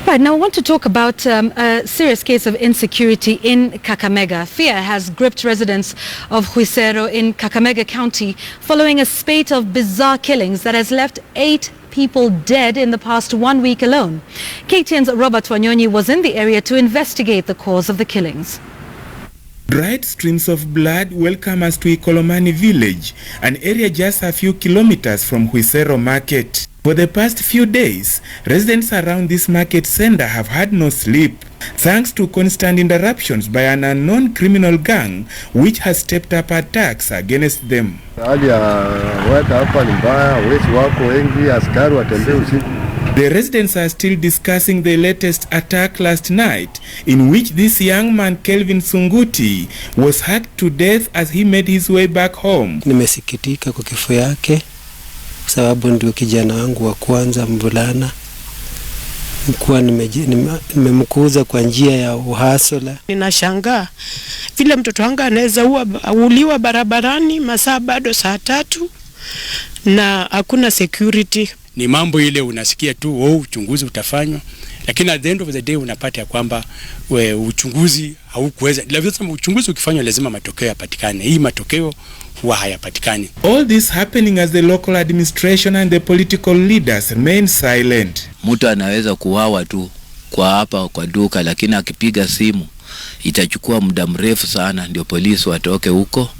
Right, now I want to talk about a serious case of insecurity in Kakamega. Fear has gripped residents of Khwisero in Kakamega County following a spate of bizarre killings that has left 8 people dead in the past 1 week alone. KTN's Robert Wanyonyi was in the area to investigate the cause of the killings. Bright streams of blood welcome us to Ikolomani village, an area just a few kilometers from Khwisero market. For the past few days, residents around this market center have had no sleep, thanks to constant interruptions by an unknown criminal gang which has stepped up attacks against them. The residents are still discussing the latest attack last night, in which this young man Kelvin Sunguti was hacked to death as he made his way back home. Nimesikitika kwa kifo yake sababu ndio kijana wangu wa kwanza mvulana. Nikuwa nimemkuza kwa njia ya uhasola. Ninashangaa vile mtoto wangu anaweza uliwa barabarani masaa bado saa 3 na hakuna security. Ni mambo ile unasikia tu uchunguzi utafanywa, lakini at the end of the day unapata ya kwamba uchunguzi haukuweza. Lazima uchunguzi ukifanywa lazima matokeo yapatikane. Hii matokeo huwa hayapatikani. All this happening as the local administration and the political leaders remain silent. Mtu anaweza kuwawa tu kwa hapa kwa duka, lakini akipiga simu itachukua muda mrefu sana ndio polisi watoke huko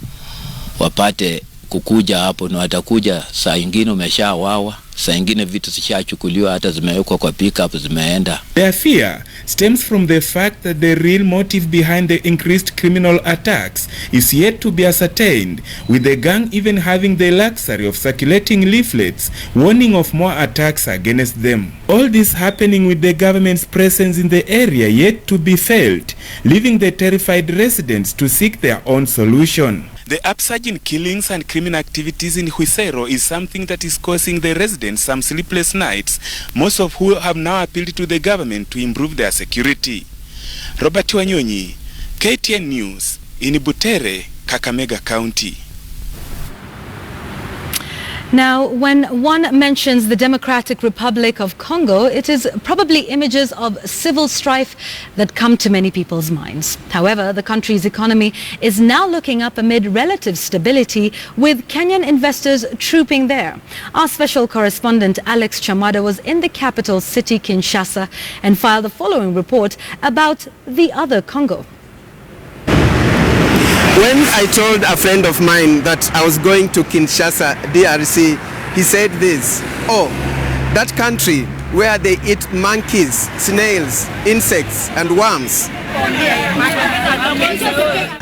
wapate kukuja hapo, na watakuja saa nyingine umeshawawa, saa nyingine vitu zishachukuliwa hata zimewekwa kwa pickup zimeenda. Their fear stems from the fact that the real motive behind the increased criminal attacks is yet to be ascertained, with the gang even having the luxury of circulating leaflets warning of more attacks against them. All this happening with the government's presence in the area yet to be felt, leaving the terrified residents to seek their own solution. The upsurge in killings and criminal activities in Khwisero is something that is causing the residents some sleepless nights, most of who have now appealed to the government to improve their security. Robert Wanyonyi, KTN News, in Butere, Kakamega County. Now, when one mentions the Democratic Republic of Congo, it is probably images of civil strife that come to many people's minds. However, the country's economy is now looking up amid relative stability, with Kenyan investors trooping there. Our special correspondent Alex Chamada was in the capital city, Kinshasa, and filed the following report about the other Congo. When I told a friend of mine that I was going to Kinshasa, DRC, he said this: "Oh, that country where they eat monkeys, snails, insects and worms."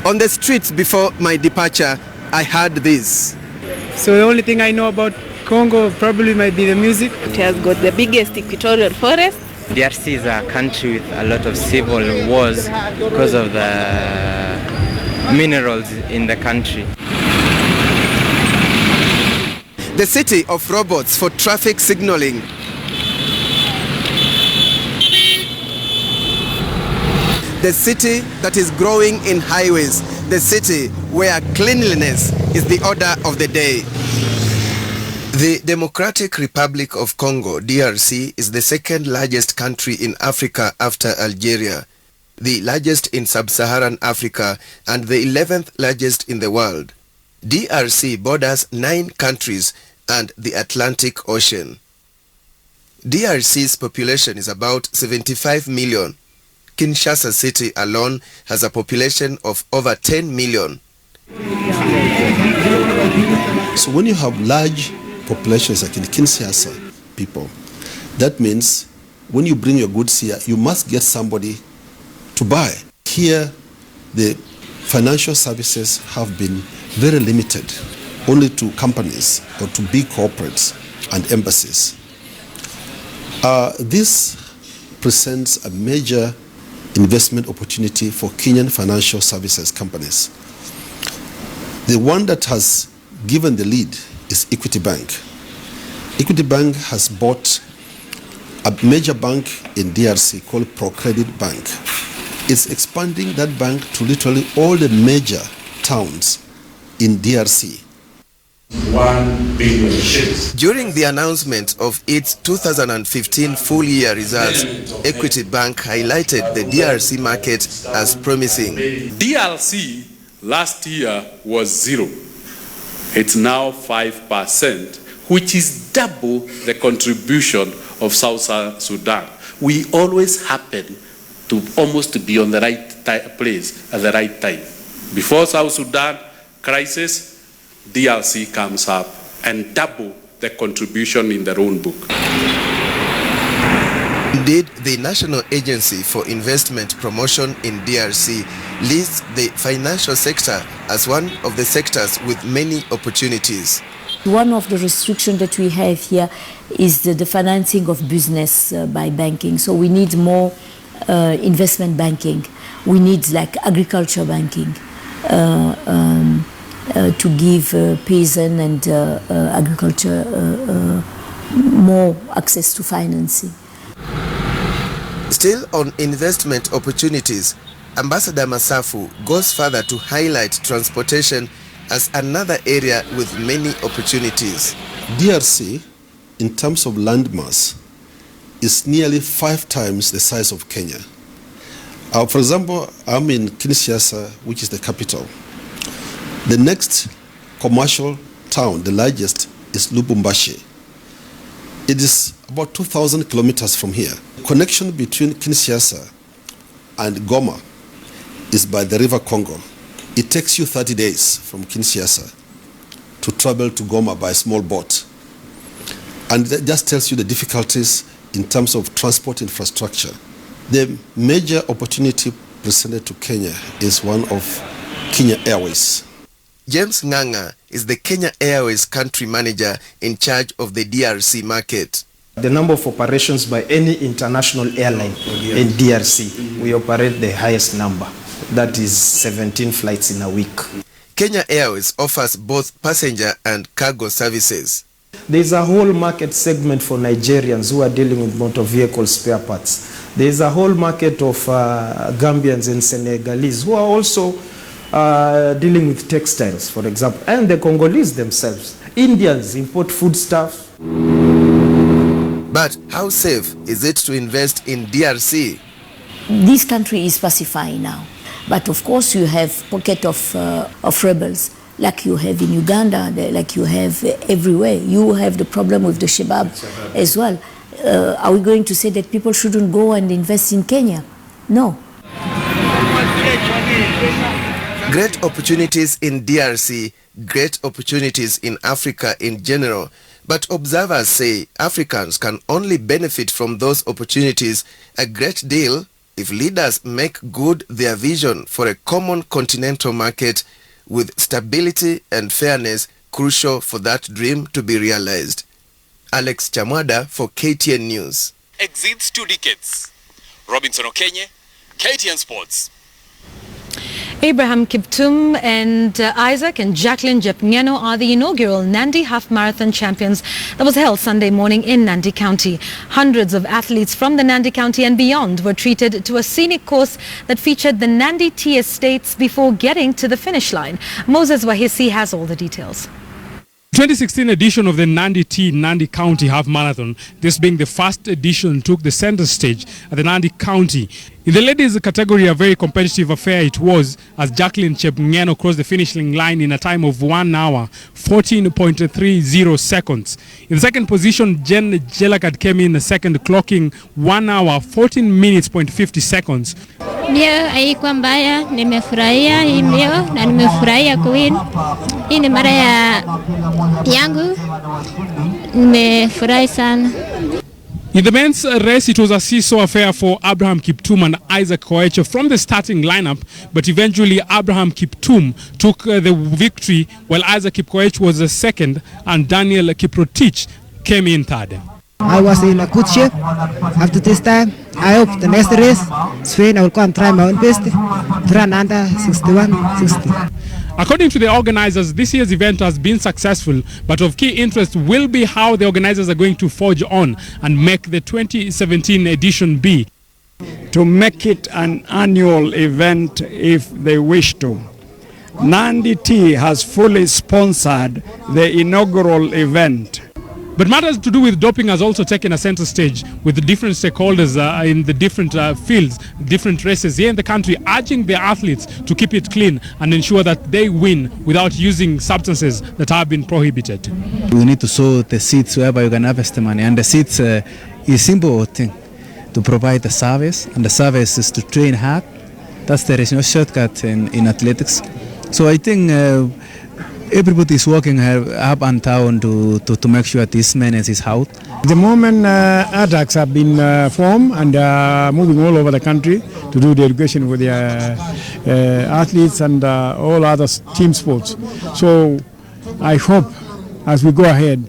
On the streets before my departure, I heard this. So the only thing I know about Congo probably might be the music. It has got the biggest equatorial forest. DRC is a country with a lot of civil wars because of the minerals in the country. The city of robots for traffic signaling. The city that is growing in highways. The city where cleanliness is the order of the day. The Democratic Republic of Congo, DRC, is the second largest country in Africa after Algeria, the largest in sub-Saharan Africa, and the 11th largest in the world. DRC borders 9 countries and the Atlantic Ocean. DRC's population is about 75 million. Kinshasa city alone has a population of over 10 million. So when you have large populations like in Kinshasa people, that means when you bring your goods here, you must get somebody to buy. Here, the financial services have been very limited, only to companies or to big corporates and embassies. This presents a major investment opportunity for Kenyan financial services companies. The one that has given the lead is Equity Bank. Equity Bank has bought a major bank in DRC called ProCredit Bank. It's expanding that bank to literally all the major towns in DRC. 1 billion shillings. During the announcement of its 2015 full-year results, Equity Bank highlighted the DRC market as promising. DRC last year was 0. It's now 5%, which is double the contribution of South Sudan. We always happen to almost be on the right place at the right time. Before South Sudan crisis, DRC comes up and double the contribution in their own book. Indeed, the National Agency for Investment Promotion in DRC lists the financial sector as one of the sectors with many opportunities. One of the restrictions that we have here is the financing of business by banking. So we need more investment banking. We need like agriculture banking to give peasant and agriculture more access to financing. Still on investment opportunities, Ambassador Masafu goes further to highlight transportation as another area with many opportunities. DRC, in terms of land mass, is nearly 5 times the size of Kenya. For example, I'm in Kinshasa, which is the capital. The next commercial town, the largest, is Lubumbashi. It is about 2,000 kilometers from here. Connection between Kinshasa and Goma is by the River Congo. It takes you 30 days from Kinshasa to travel to Goma by a small boat. And that just tells you the difficulties in terms of transport infrastructure. The major opportunity presented to Kenya is one of Kenya Airways. James Nganga is the Kenya Airways country manager in charge of the DRC market. The number of operations by any international airline in DRC, we operate the highest number. That is 17 flights in a week. Kenya Airways offers both passenger and cargo services. There's a whole market segment for Nigerians who are dealing with motor vehicle spare parts. There's a whole market of Gambians and Senegalese who are also dealing with textiles, for example, and the Congolese themselves. Indians import foodstuff. But how safe is it to invest in DRC? This country is pacifying now, but of course you have pocket of rebels, like you have in Uganda, like you have everywhere. You have the problem with the Shabab as well. Are we going to say that people shouldn't go and invest in Kenya? No. Great opportunities in DRC, great opportunities in Africa in general. But observers say Africans can only benefit from those opportunities a great deal if leaders make good their vision for a common continental market with stability and fairness crucial for that dream to be realized. Alex Chamwada for KTN News. Exceeds 2 decades. Robinson Okenye, KTN Sports. Abraham Kiptum and Isaac and Jacqueline Jepngeno are the inaugural Nandi Half Marathon champions that was held Sunday morning in Nandi County. Hundreds of athletes from the Nandi County and beyond were treated to a scenic course that featured the Nandi tea estates before getting to the finish line. Moses Wahisi has all the details. 2016 edition of the Nandi County Half Marathon, this being the first edition, took the center stage at the Nandi County. In the ladies category, a very competitive affair it was, as Jacqueline Jepngeno crossed the finishing line in a time of 1 hour, 14.30 seconds. In the second position, Jen Jelagat came in second, clocking 1 hour, 14 minutes, 50 seconds. Mbio haikuwa mbaya, nimefurahia hii mbio na nimefurahia kuwin. Hii ni mara yangu, nimefurahi sana. In the men's race, it was a seesaw affair for Abraham Kiptum and Isaac Koech from the starting lineup, but eventually Abraham Kiptum took the victory while Isaac Koech was the second and Daniel Kiprotich came in third. I was in a good shape after this time. I hope the next race, Spain, I will come and try my own best to run under 61-60. According to the organizers, this year's event has been successful, but of key interest will be how the organizers are going to forge on and make the 2017 edition be. To make it an annual event if they wish to. Nandi T has fully sponsored the inaugural event. But matters to do with doping has also taken a center stage, with the different stakeholders in the different fields, different races here in the country, urging their athletes to keep it clean and ensure that they win without using substances that have been prohibited. We need to sow the seeds wherever you can harvest the money, and the seeds is a simple thing to provide the service, and the service is to train hard. There is no shortcut in athletics. So I think everybody is working up and down to make sure this menace is out. At the moment, attacks have been formed and moving all over the country to do the education for their athletes and all other team sports. So I hope as we go ahead,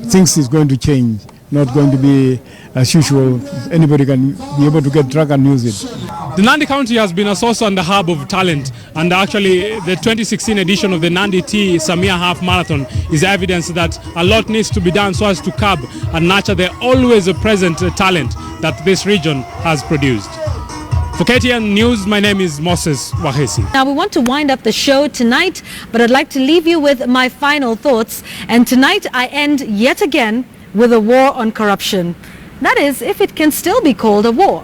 things is going to change, not going to be as usual. Anybody can be able to get drug and use it. The Nandi County has been a source and a hub of talent, and actually the 2016 edition of the Nandi T Samia Half Marathon is evidence that a lot needs to be done so as to curb and nurture the always present talent that this region has produced. For KTN News, my name is Moses Wahesi. Now we want to wind up the show tonight, but I'd like to leave you with my final thoughts. And tonight I end yet again with a war on corruption. That is, if it can still be called a war.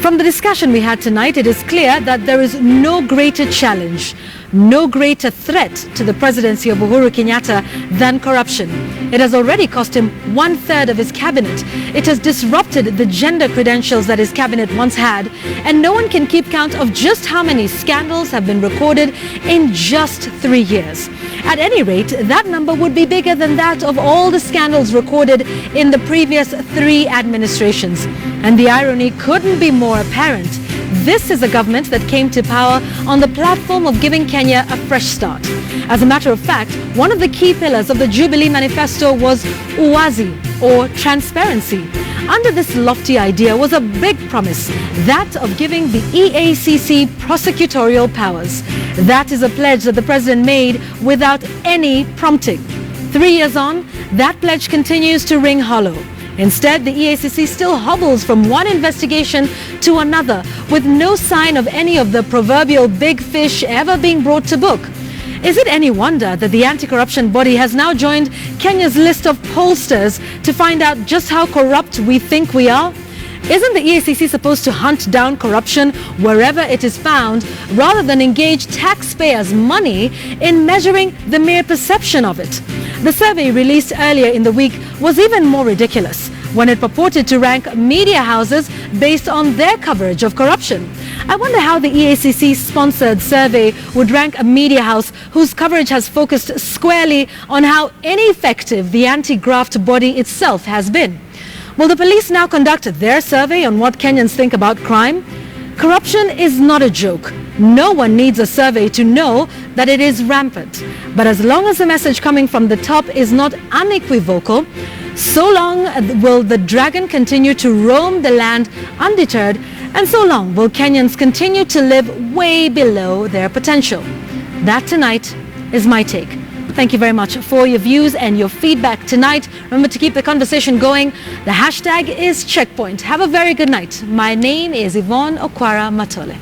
From the discussion we had tonight, it is clear that there is no greater challenge, no greater threat to the presidency of Uhuru Kenyatta than corruption. It has already cost him 1/3 of his cabinet. It has disrupted the gender credentials that his cabinet once had, and no one can keep count of just how many scandals have been recorded in just 3 years. At any rate, that number would be bigger than that of all the scandals recorded in the previous 3 administrations. And the irony couldn't be more apparent. This is a government that came to power on the platform of giving Kenya a fresh start. As a matter of fact, one of the key pillars of the Jubilee Manifesto was uwazi, or transparency. Under this lofty idea was a big promise, that of giving the EACC prosecutorial powers. That is a pledge that the president made without any prompting. 3 years on, that pledge continues to ring hollow. Instead, the EACC still hobbles from one investigation to another, with no sign of any of the proverbial big fish ever being brought to book. Is it any wonder that the anti-corruption body has now joined Kenya's list of pollsters to find out just how corrupt we think we are? Isn't the EACC supposed to hunt down corruption wherever it is found, rather than engage taxpayers' money in measuring the mere perception of it? The survey released earlier in the week was even more ridiculous, when it purported to rank media houses based on their coverage of corruption. I wonder how the EACC-sponsored survey would rank a media house whose coverage has focused squarely on how ineffective the anti-graft body itself has been. Will the police now conduct their survey on what Kenyans think about crime? Corruption is not a joke. No one needs a survey to know that it is rampant. But as long as the message coming from the top is not unequivocal, so long will the dragon continue to roam the land undeterred, and so long will Kenyans continue to live way below their potential. That tonight is my take. Thank you very much for your views and your feedback tonight. Remember to keep the conversation going. The hashtag is Checkpoint. Have a very good night. My name is Yvonne Okwara Matole.